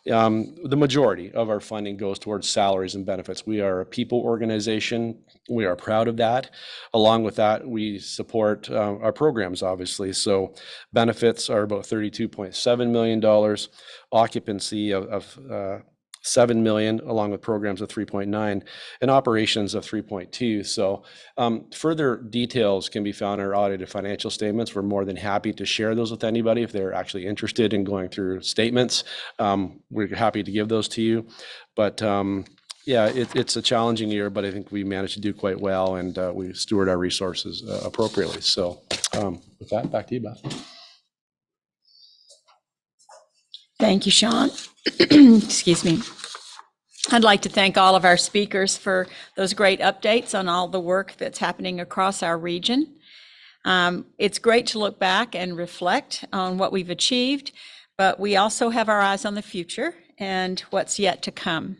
The majority of our funding goes towards salaries and benefits. We are a people organization. We are proud of that. Along with that, we support our programs, obviously. So benefits are about $32.7 million, occupancy of $7 million, along with programs of 3.9, and operations of 3.2. So further details can be found in our audited financial statements. We're more than happy to share those with anybody if they're actually interested in going through statements. We're happy to give those to you. But yeah, it's a challenging year, but I think we managed to do quite well, and we steward our resources appropriately. So with that, back to you, Beth. Thank you, Shawn. Excuse me. I'd like to thank all of our speakers for those great updates on all the work that's happening across our region. It's great to look back and reflect on what we've achieved, but we also have our eyes on the future and what's yet to come.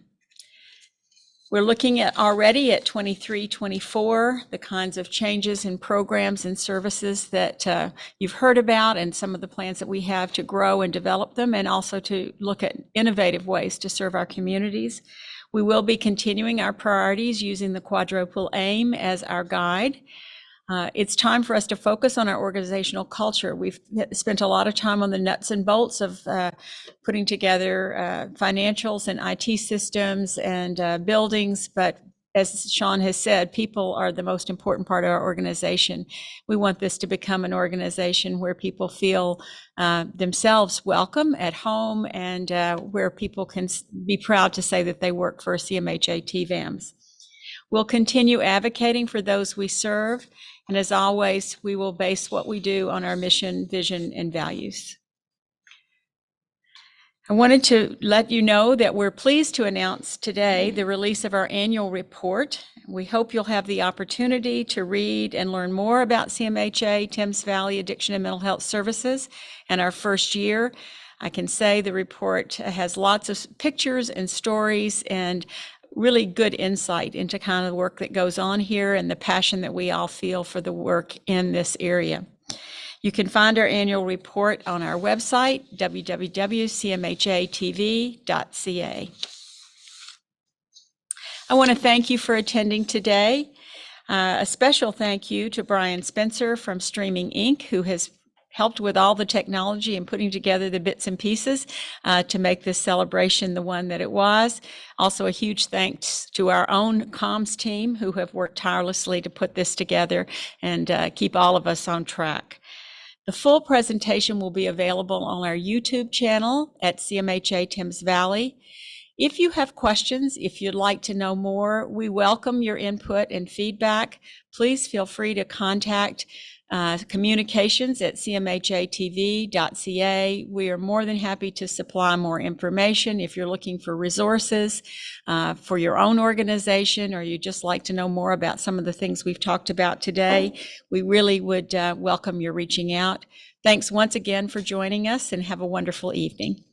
We're looking at already at 23-24, the kinds of changes in programs and services that you've heard about, and some of the plans that we have to grow and develop them, and also to look at innovative ways to serve our communities. We will be continuing our priorities using the quadruple aim as our guide. It's time for us to focus on our organizational culture. We've spent a lot of time on the nuts and bolts of putting together financials and IT systems and buildings, but as Shawn has said, people are the most important part of our organization. We want this to become an organization where people feel themselves welcome at home, and where people can be proud to say that they work for CMHA TVAMHS. We'll continue advocating for those we serve. And as always, we will base what we do on our mission, vision, and values. I wanted to let you know that we're pleased to announce today the release of our annual report. We hope you'll have the opportunity to read and learn more about CMHA Thames Valley Addiction and Mental Health Services and our first year. I can say the report has lots of pictures and stories and really good insight into kind of the work that goes on here and the passion that we all feel for the work in this area. You can find our annual report on our website, www.cmhatv.ca. I want to thank you for attending today. A special thank you to Brian Spencer from Streaming Inc., who has helped with all the technology and putting together the bits and pieces to make this celebration the one that it was. Also a huge thanks to our own comms team who have worked tirelessly to put this together and keep all of us on track. The full presentation will be available on our YouTube channel at CMHA Thames Valley. If you have questions, if you'd like to know more, we welcome your input and feedback. Please feel free to contact communications at cmhatv.ca. We are more than happy to supply more information if you're looking for resources for your own organization, or you just like to know more about some of the things we've talked about today. We really would welcome your reaching out. Thanks once again for joining us, and have a wonderful evening.